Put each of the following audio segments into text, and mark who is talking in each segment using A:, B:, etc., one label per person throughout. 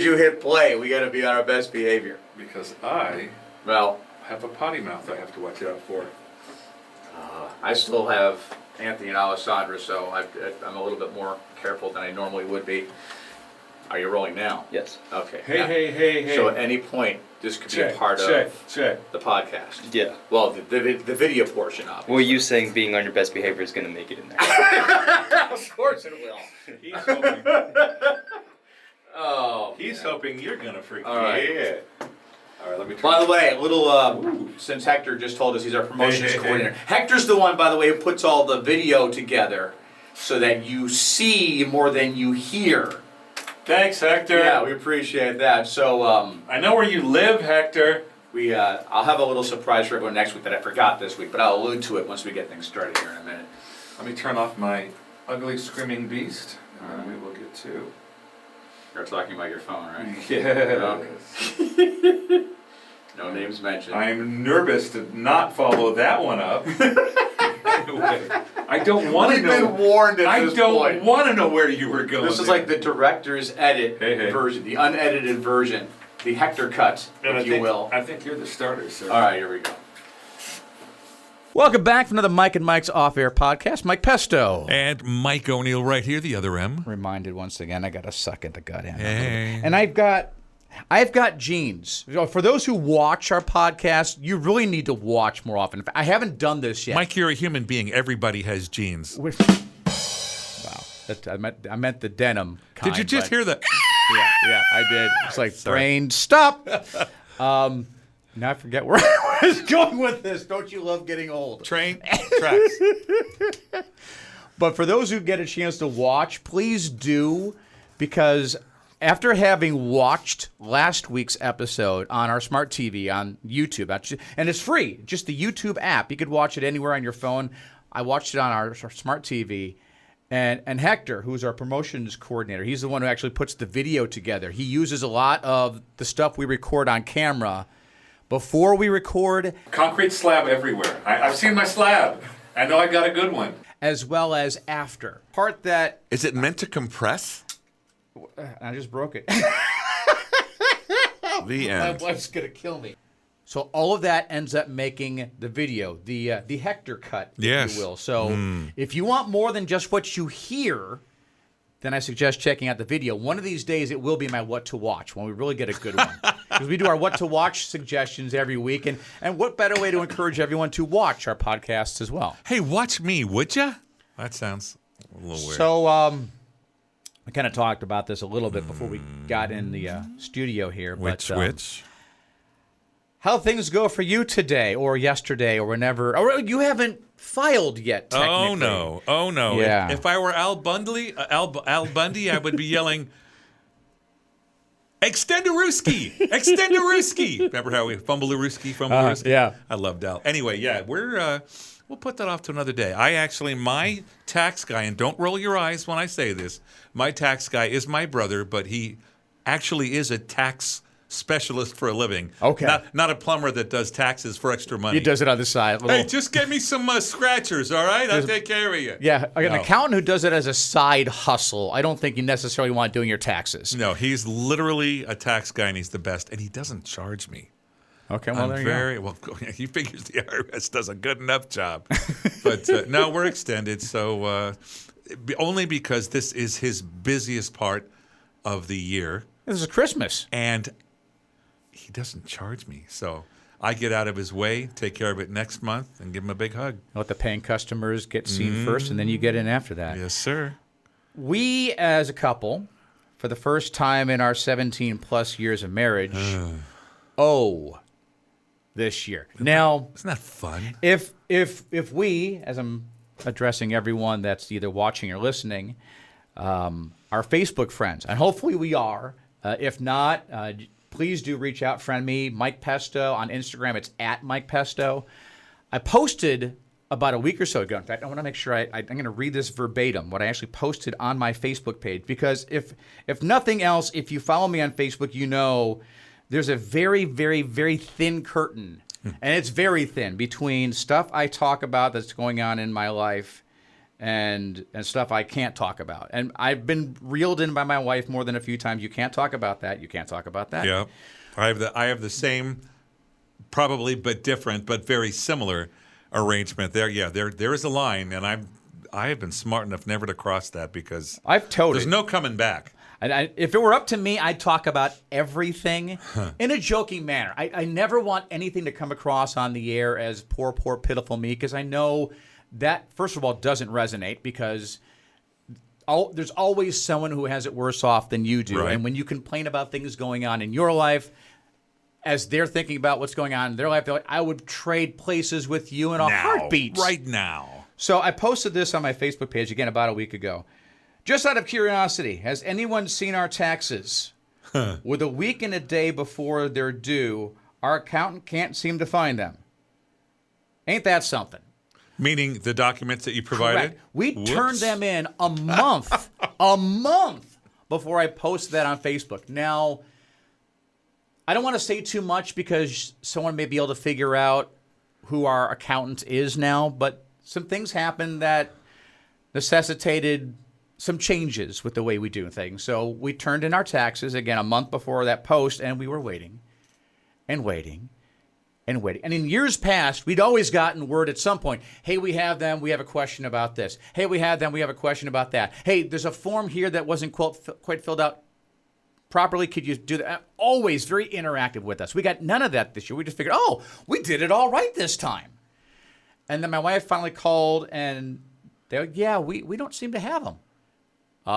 A: You hit play. We got to be on our best behavior.
B: Because I have a potty mouth I have to watch out for.
A: I still have Anthony and Alessandra, so I'm a little bit more careful than I normally would be. Are you rolling now?
C: Yes.
A: Okay.
B: Hey.
A: So at any point, this could be a part of the podcast.
C: Yeah.
A: Well, the video portion, obviously.
C: Well, you saying being on your best behavior is going to make it in there.
A: Of course it will.
B: He's hoping,
A: Oh.
B: he's hoping you're gonna freak.
A: All right.
B: Yeah. All right. Let me try.
A: By the way, a little, since Hector just told us he's our promotions coordinator. Hector's the one, by the way, who puts all the video together so that you see more than you hear.
B: Thanks, Hector.
A: Yeah, we appreciate that. So,
B: I know where you live, Hector.
A: I'll have a little surprise for everyone next week that I forgot this week, but I'll allude to it once we get things started here in a minute.
B: Let me turn off my ugly screaming beast, and then we will get to.
A: You're talking about your phone, right?
B: Yes.
A: No names mentioned.
B: I'm nervous to not follow that one up. Anyway, I don't want to know.
A: We've been warned at this point.
B: I don't want to know where you were going.
A: This is like the director's edit version, the unedited version, the Hector cut, if you will.
B: I think you're the starter, sir.
A: All right, here we go.
D: Welcome back for another Mike and Mike's Off-Air podcast. Mike Pesto.
E: And Mike O'Neill right here, the other M.
D: Reminded once again, I got to suck at the goddamn.
E: Hey.
D: And I've got genes. For those who watch our podcast, you really need to watch more often. I haven't done this yet.
E: Mike, you're a human being. Everybody has genes.
D: Wow. I meant the denim kind.
E: Did you just hear that?
D: Yeah, I did. It's like, brain, stop. Now I forget where I was going with this. Don't you love getting old?
E: Train tracks.
D: But for those who get a chance to watch, please do, because after having watched last week's episode on our smart TV on YouTube, and it's free, just the YouTube app. You could watch it anywhere on your phone. I watched it on our smart TV. And Hector, who's our promotions coordinator, he's the one who actually puts the video together. He uses a lot of the stuff we record on camera before we record.
B: Concrete slab everywhere. I've seen my slab. I know I got a good one.
D: As well as after. Part that...
E: Is it meant to compress?
D: I just broke it.
E: The
D: My
E: end.
D: wife's going to kill me. So all of that ends up making the video, the Hector cut, if you will. So if you want more than just what you hear, then I suggest checking out the video. One of these days, it will be my What to Watch when we really get a good one. Because we do our What to Watch suggestions every week. And what better way to encourage everyone to watch our podcasts as well?
E: Hey, watch me, would ya? That sounds a little weird.
D: So we kind of talked about this a little bit before we got in the studio here.
E: Which?
D: How things go for you today or yesterday or whenever. Or you haven't filed yet, technically.
E: Oh, no.
D: Yeah.
E: If I were Al Bundy, I would be yelling, Extenderooski! Extenderooski! Remember how we Fumblerooski?
D: Yeah.
E: I loved Al. Anyway, yeah, we'll put that off to another day. My tax guy, and don't roll your eyes when I say this, my tax guy is my brother, but he actually is a tax specialist for a living.
D: Okay.
E: Not a plumber that does taxes for extra money.
D: He does it on the side.
E: Hey, just get me some scratchers, all right? I'll take care of you.
D: Yeah, an accountant who does it as a side hustle. I don't think you necessarily want doing your taxes.
E: No, he's literally a tax guy, and he's the best, and he doesn't charge me.
D: Okay, well, there you go.
E: Well, he figures the IRS does a good enough job. But no, we're extended, so only because this is his busiest part of the year.
D: This is Christmas.
E: And he doesn't charge me, so I get out of his way, take care of it next month, and give him a big hug.
D: Let the paying customers get seen first, and then you get in after that.
E: Yes, sir.
D: We, as a couple, for the first time in our 17-plus years of marriage, owe this year. Now,
E: isn't that fun?
D: If we, as I'm addressing everyone that's either watching or listening, are Facebook friends, and hopefully we are. If not, please do reach out, friend me, Mike Pesto on Instagram. It's at Mike Pesto. I posted about a week or so ago. In fact, I want to make sure I'm going to read this verbatim, what I actually posted on my Facebook page, because if nothing else, if you follow me on Facebook, you know there's a very, very, very thin curtain, and it's very thin, between stuff I talk about that's going on in my life and stuff I can't talk about. And I've been reeled in by my wife more than a few times. You can't talk about that. You can't talk about that.
E: Yeah, I have the same, probably but different, but very similar arrangement there. Yeah, there is a line, and I have been smart enough never to cross that because
D: I've told
E: there's
D: it.
E: no coming back.
D: And if it were up to me, I'd talk about everything in a joking manner. I never want anything to come across on the air as poor, pitiful me, because I know that, first of all, doesn't resonate, because there's always someone who has it worse off than you do.
E: Right.
D: And when you complain about things going on in your life, as they're thinking about what's going on in their life, they're like, I would trade places with you in a heartbeat.
E: Right now.
D: So I posted this on my Facebook page, again, about a week ago. Just out of curiosity, has anyone seen our taxes? With a week and a day before they're due, our accountant can't seem to find them. Ain't that something?
E: Meaning the documents that you provided?
D: Correct. We
E: Whoops.
D: turned them in a month before I posted that on Facebook. Now, I don't want to say too much because someone may be able to figure out who our accountant is now, but some things happened that necessitated some changes with the way we do things. So we turned in our taxes, again, a month before that post, and we were waiting and waiting and waiting. And in years past, we'd always gotten word at some point, hey, we have them, we have a question about this. Hey, we have them, we have a question about that. Hey, there's a form here that wasn't quite filled out properly. Could you do that? Always very interactive with us. We got none of that this year. We just figured, oh, we did it all right this time. And then my wife finally called, and they're like, yeah, we don't seem to have them. We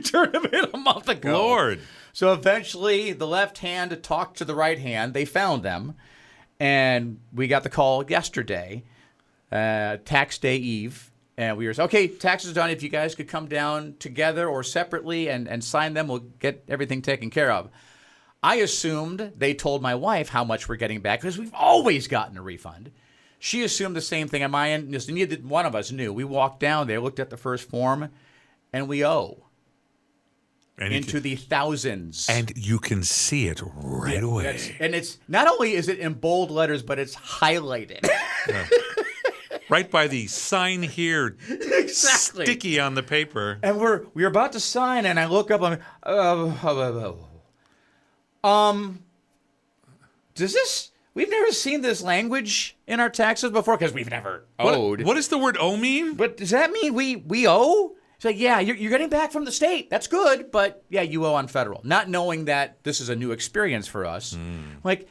D: turned them in a month ago.
E: Lord.
D: So eventually, the left hand talked to the right hand. They found them, and we got the call yesterday, tax day eve, and we were okay. Taxes are done. If you guys could come down together or separately and sign them, we'll get everything taken care of. I assumed they told my wife how much we're getting back because we've always gotten a refund. She assumed the same thing on my end. Neither one of us knew. We walked down there, looked at the first form, and we owe
E: And
D: into the thousands.
E: And you can see it right away.
D: And it's not only is it in bold letters, but it's highlighted.
E: Right by the sign here,
D: Exactly.
E: sticky on the paper.
D: And we're about to sign, and I look up. Does this? We've never seen this language in our taxes before because we've never owed.
E: What does the word "owe" mean?
D: But does that mean we owe? It's like, yeah, you're getting back from the state. That's good, but yeah, you owe on federal. Not knowing that this is a new experience for us. Like,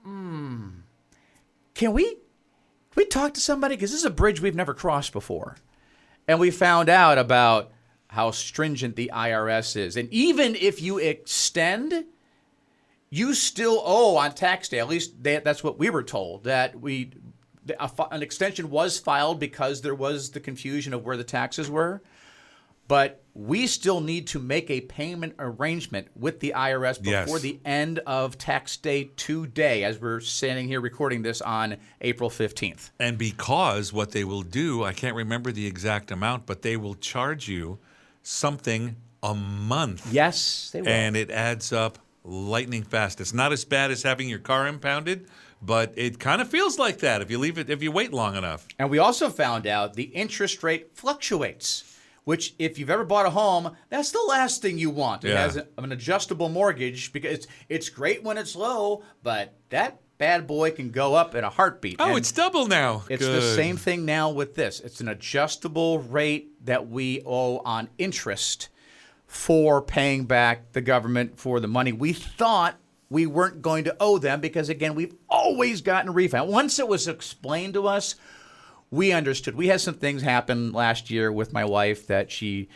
D: can we talk to somebody? Because this is a bridge we've never crossed before. And we found out about how stringent the IRS is. And even if you extend, you still owe on tax day. At least that's what we were told, that an extension was filed because there was the confusion of where the taxes were. But we still need to make a payment arrangement with the IRS before the end of tax day today, as we're standing here recording this on April 15th.
E: And because what they will do, I can't remember the exact amount, but they will charge you something a month.
D: Yes, they will.
E: And it adds up lightning fast. It's not as bad as having your car impounded, but it kind of feels like that if you wait long enough.
D: And we also found out the interest rate fluctuates, which if you've ever bought a home, that's the last thing you want. It has an adjustable mortgage because it's great when it's low, but that bad boy can go up in a heartbeat.
E: Oh,
D: And
E: it's double now.
D: it's the same thing now with this. It's an adjustable rate that we owe on interest for paying back the government for the money we thought we weren't going to owe them because, again, we've always gotten a refund. Once it was explained to us, we understood. We had some things happen last year with my wife that she,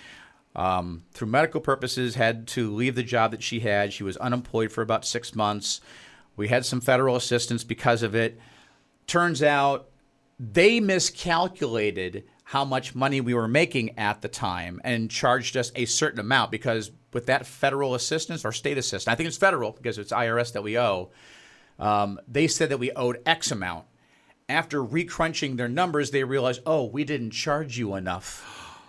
D: through medical purposes, had to leave the job that she had. She was unemployed for about 6 months. We had some federal assistance because of it. Turns out they miscalculated how much money we were making at the time and charged us a certain amount because with that federal assistance or state assistance, I think it's federal because it's IRS that we owe, they said that we owed X amount. After recrunching their numbers, they realized, oh, we didn't charge you enough.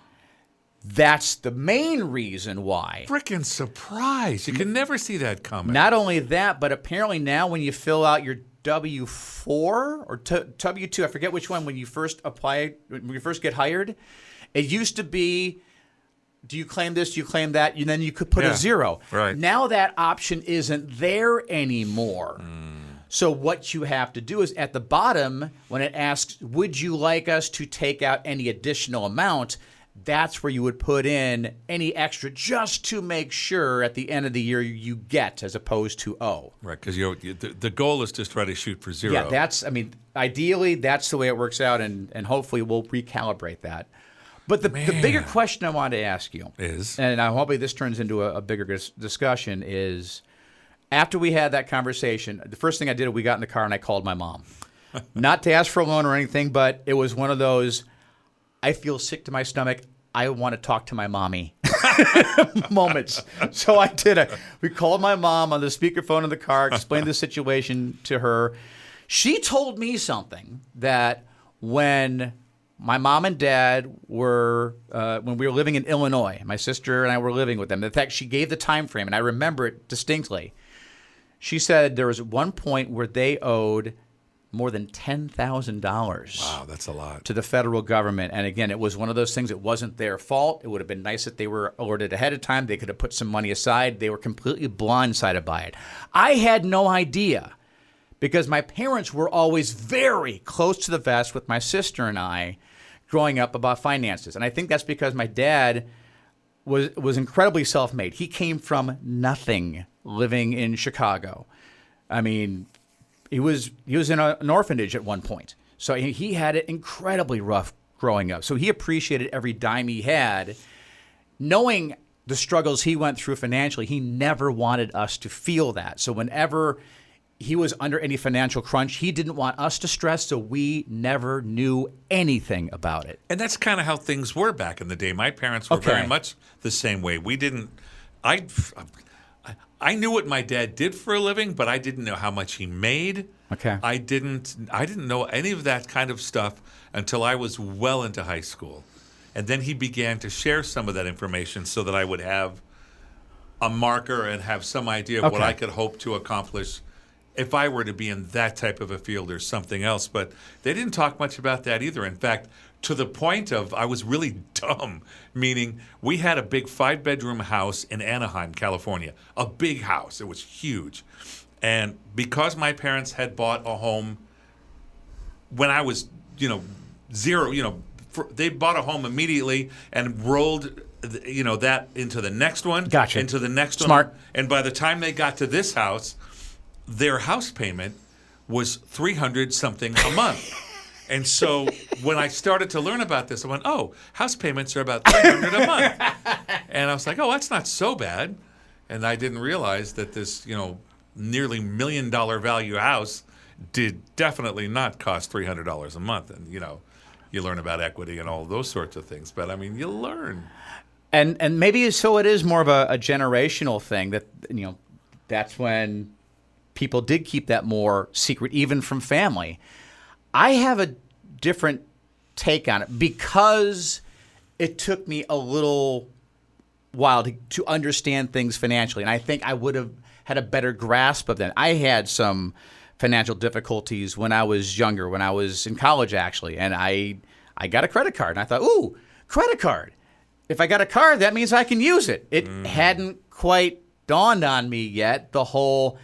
D: That's the main reason why.
E: Frickin' surprise. You can never see that coming.
D: Not only that, but apparently now when you fill out your W-4 or W-2, I forget which one, when you first apply, when you first get hired. It used to be, do you claim this, do you claim that? And then you could put
E: Yeah,
D: a 0.
E: right.
D: Now that option isn't there anymore. So what you have to do is at the bottom, when it asks, would you like us to take out any additional amount, that's where you would put in any extra just to make sure at the end of the year you get as opposed to owe.
E: Right, because the goal is just try to shoot for 0.
D: Yeah, ideally, that's the way it works out, and hopefully we'll recalibrate that. But the bigger question I wanted to ask you
E: Is?
D: and hopefully this turns into a bigger discussion, is after we had that conversation, the first thing I did, we got in the car and I called my mom. Not to ask for a loan or anything, but it was one of those, I feel sick to my stomach, I want to talk to my mommy moments. So I did it. We called my mom on the speakerphone in the car, explained the situation to her. She told me something that when my mom and dad were, when we were living in Illinois, my sister and I were living with them. In fact, she gave the time frame, and I remember it distinctly. She said there was one point where they owed more than $10,000.
E: Wow, that's a lot.
D: To the federal government. And again, it was one of those things, it wasn't their fault. It would have been nice if they were alerted ahead of time. They could have put some money aside. They were completely blindsided by it. I had no idea because my parents were always very close to the vest with my sister and I growing up about finances. And I think that's because my dad was incredibly self-made. He came from nothing living in Chicago. I mean, he was in an orphanage at one point. So he had it incredibly rough growing up. So he appreciated every dime he had. Knowing the struggles he went through financially, he never wanted us to feel that. So whenever he was under any financial crunch, he didn't want us to stress, so we never knew anything about it.
E: And that's kind of how things were back in the day. My parents were very much the same way. We didn't. I knew what my dad did for a living, but I didn't know how much he made.
D: Okay.
E: I didn't know any of that kind of stuff until I was well into high school. And then he began to share some of that information so that I would have a marker and have some idea of what I could hope to accomplish if I were to be in that type of a field or something else. But they didn't talk much about that either. In fact, to the point of I was really dumb, meaning we had a big 5-bedroom house in Anaheim, California, a big house. It was huge. And because my parents had bought a home when I was, 0, they bought a home immediately and rolled, that into the next one,
D: Gotcha.
E: into the next
D: Smart.
E: one. And by the time they got to this house, their house payment was $300 something a month. And so when I started to learn about this, I went, oh, house payments are about $300 a month. And I was like, oh, that's not so bad. And I didn't realize that this, nearly $1 million value house did definitely not cost $300 a month. And, you learn about equity and all those sorts of things. But, I mean, you learn.
D: And maybe so it is more of a generational thing that, that's when people did keep that more secret, even from family. I have a different take on it because it took me a little while to understand things financially. And I think I would have had a better grasp of that. I had some financial difficulties when I was younger, when I was in college, actually. And I got a credit card. And I thought, ooh, credit card. If I got a card, that means I can use it. It hadn't quite dawned on me yet, the whole,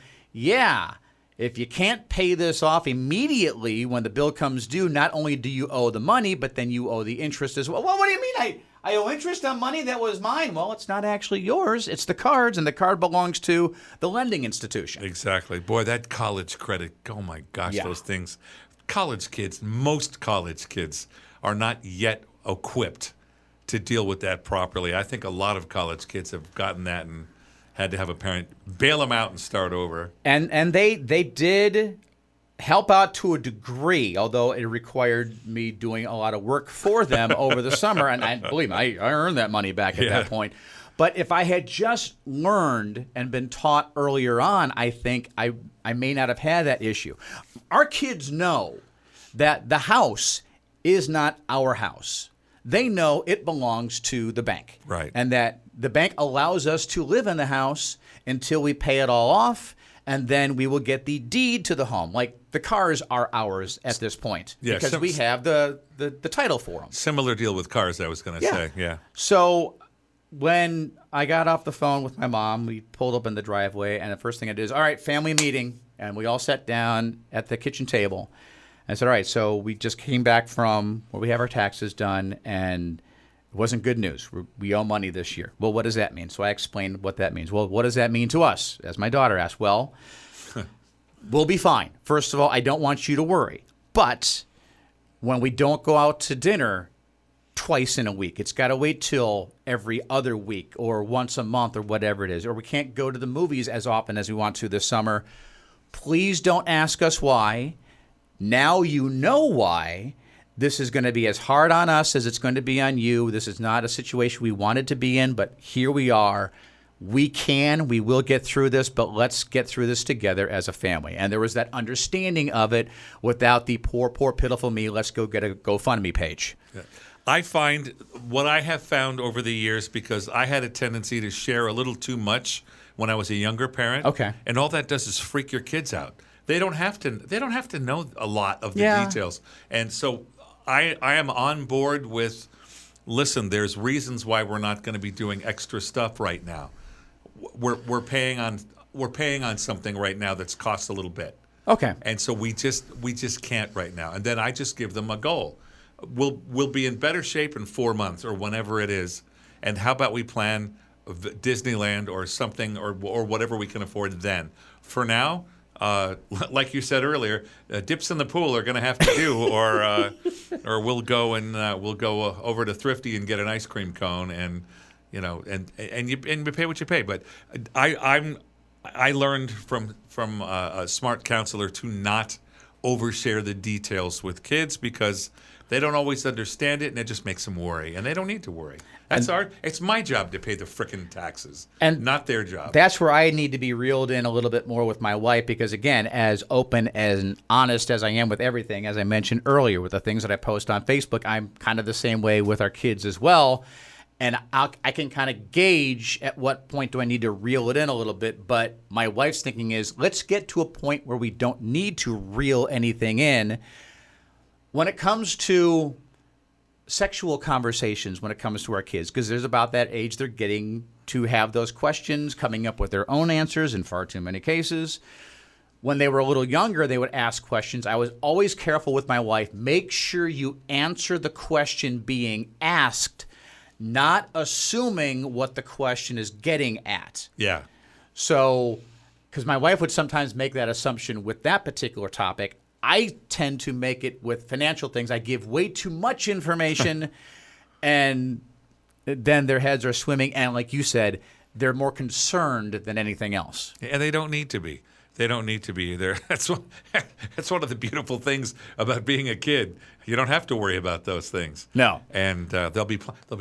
D: if you can't pay this off immediately when the bill comes due, not only do you owe the money, but then you owe the interest as well. Well, what do you mean I owe interest on money that was mine? Well, it's not actually yours. It's the card's, and the card belongs to the lending institution.
E: Exactly. Boy, that college credit, oh my gosh, those things. College kids, most college kids are not yet equipped to deal with that properly. I think a lot of college kids have gotten that and had to have a parent bail them out and start over. And
D: they did help out to a degree, although it required me doing a lot of work for them over the summer. And believe me, I earned that money back at that point. But if I had just learned and been taught earlier on, I think I may not have had that issue. Our kids know that the house is not our house. They know it belongs to the bank.
E: Right.
D: And that the bank allows us to live in the house until we pay it all off, and then we will get the deed to the home. Like, the cars are ours at this point
E: Yeah,
D: because we have the title for them.
E: Similar deal with cars, I was going to say. Yeah.
D: So when I got off the phone with my mom, we pulled up in the driveway, and the first thing I did is, all right, family meeting. And we all sat down at the kitchen table. I said, all right, so we just came back from where we have our taxes done, and it wasn't good news. We owe money this year. Well, what does that mean? So I explained what that means. Well, what does that mean to us? As my daughter asked, well, we'll be fine. First of all, I don't want you to worry. But when we don't go out to dinner twice in a week, it's got to wait till every other week or once a month or whatever it is. Or we can't go to the movies as often as we want to this summer. Please don't ask us why. Now you know why. This is going to be as hard on us as it's going to be on you. This is not a situation we wanted to be in, but here we are. We will get through this, but let's get through this together as a family. And there was that understanding of it without the poor, pitiful me, let's go get a GoFundMe page.
E: Yeah. I find what I have found over the years, because I had a tendency to share a little too much when I was a younger parent.
D: Okay.
E: And all that does is freak your kids out. They don't have to know a lot of the details. And so I am on board with, listen, there's reasons why we're not going to be doing extra stuff right now. We're paying on something right now that's cost a little bit.
D: Okay.
E: And so we just can't right now. And then I just give them a goal. We'll be in better shape in 4 months or whenever it is. And how about we plan Disneyland or something or whatever we can afford then. For now, like you said earlier, dips in the pool are going to have to do, or we'll go over to Thrifty and get an ice cream cone, and you pay what you pay. But I learned from a smart counselor to not overshare the details with kids because they don't always understand it, and it just makes them worry, and they don't need to worry. It's my job to pay the frickin' taxes,
D: and
E: not their job.
D: That's where I need to be reeled in a little bit more with my wife because, again, as open and honest as I am with everything, as I mentioned earlier, with the things that I post on Facebook, I'm kind of the same way with our kids as well. And I can kind of gauge at what point do I need to reel it in a little bit. But my wife's thinking is, let's get to a point where we don't need to reel anything in. When it comes to sexual conversations, when it comes to our kids, because there's about that age they're getting to have those questions, coming up with their own answers in far too many cases. When they were a little younger, they would ask questions. I was always careful with my wife. Make sure you answer the question being asked, not assuming what the question is getting at.
E: Yeah.
D: So, because my wife would sometimes make that assumption with that particular topic. I tend to make it with financial things. I give way too much information, and then their heads are swimming. And like you said, they're more concerned than anything else.
E: And they don't need to be. They don't need to be. That's one of the beautiful things about being a kid. You don't have to worry about those things.
D: No.
E: And there'll be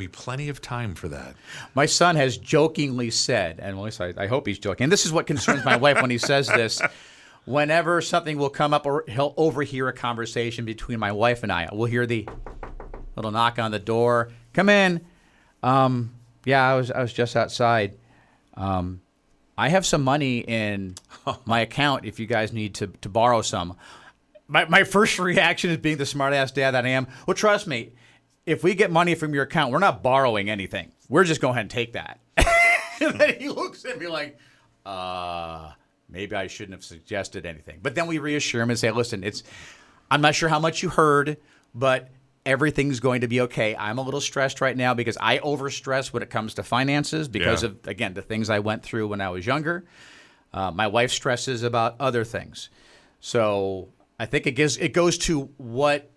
E: plenty of time for that.
D: My son has jokingly said, and at least I hope he's joking, and this is what concerns my wife when he says this, whenever something will come up or he'll overhear a conversation between my wife and I, we'll hear the little knock on the door. Come in. Yeah, I was just outside. I have some money in my account if you guys need to borrow some. My first reaction is, being the smart-ass dad that I am, well, trust me, if we get money from your account, we're not borrowing anything. We're just going ahead and take that. And then he looks at me like, maybe I shouldn't have suggested anything. But then we reassure him and say, listen, I'm not sure how much you heard, but everything's going to be okay. I'm a little stressed right now because I overstress when it comes to finances because of, again, the things I went through when I was younger. My wife stresses about other things. So I think it goes to what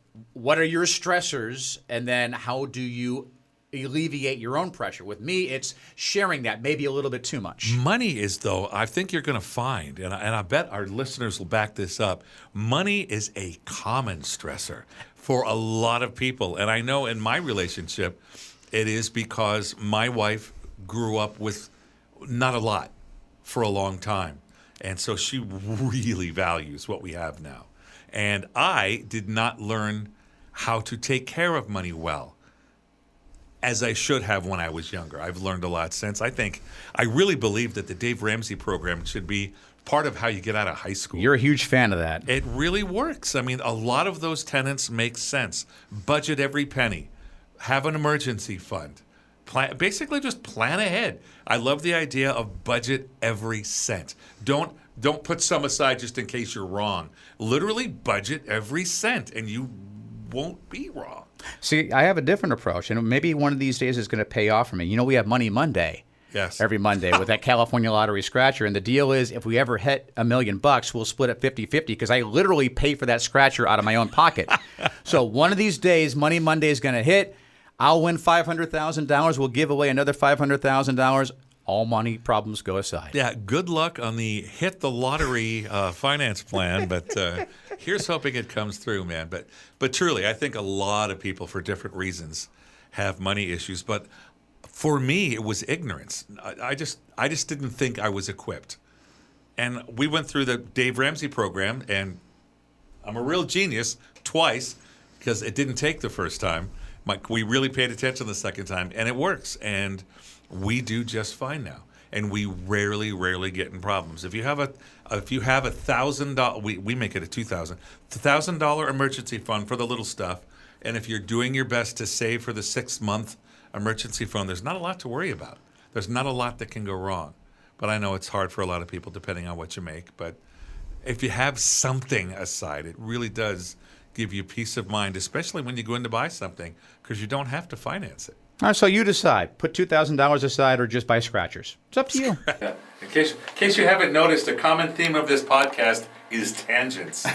D: are your stressors, and then how do you alleviate your own pressure. With me, it's sharing that maybe a little bit too much.
E: Money is, though, I think you're going to find, and I bet our listeners will back this up, money is a common stressor for a lot of people. And I know in my relationship, it is because my wife grew up with not a lot for a long time. And so she really values what we have now. And I did not learn how to take care of money well. as I should have when I was younger. I've learned a lot since. I really believe that the Dave Ramsey program should be part of how you get out of high school.
D: You're a huge fan of that.
E: It really works. I mean, a lot of those tenets make sense. Budget every penny. Have an emergency fund. Basically, just plan ahead. I love the idea of budget every cent. Don't put some aside just in case you're wrong. Literally budget every cent, and you won't be wrong.
D: See, I have a different approach, and maybe one of these days is going to pay off for me. You know, we have Money Monday.
E: Yes.
D: Every Monday with that California Lottery scratcher. And the deal is, if we ever hit $1 million, we'll split it 50-50 because I literally pay for that scratcher out of my own pocket. So one of these days, Money Monday is going to hit. I'll win $500,000. We'll give away another $500,000. All money problems go aside.
E: Yeah, good luck on the hit the lottery finance plan, but here's hoping it comes through, man. But truly, I think a lot of people, for different reasons, have money issues. But for me, it was ignorance. I just didn't think I was equipped. And we went through the Dave Ramsey program, and I'm a real genius twice because it didn't take the first time. We really paid attention the second time, and it works. And we do just fine now, and we rarely get in problems. If you have $1,000, we make it a $2,000 emergency fund for the little stuff, and if you're doing your best to save for the 6-month emergency fund, there's not a lot to worry about. There's not a lot that can go wrong. But I know it's hard for a lot of people depending on what you make. But if you have something aside, it really does give you peace of mind, especially when you go in to buy something, because you don't have to finance it.
D: All right, so you decide. Put $2,000 aside or just buy scratchers. It's up to you.
E: In case you haven't noticed, a common theme of this podcast is tangents.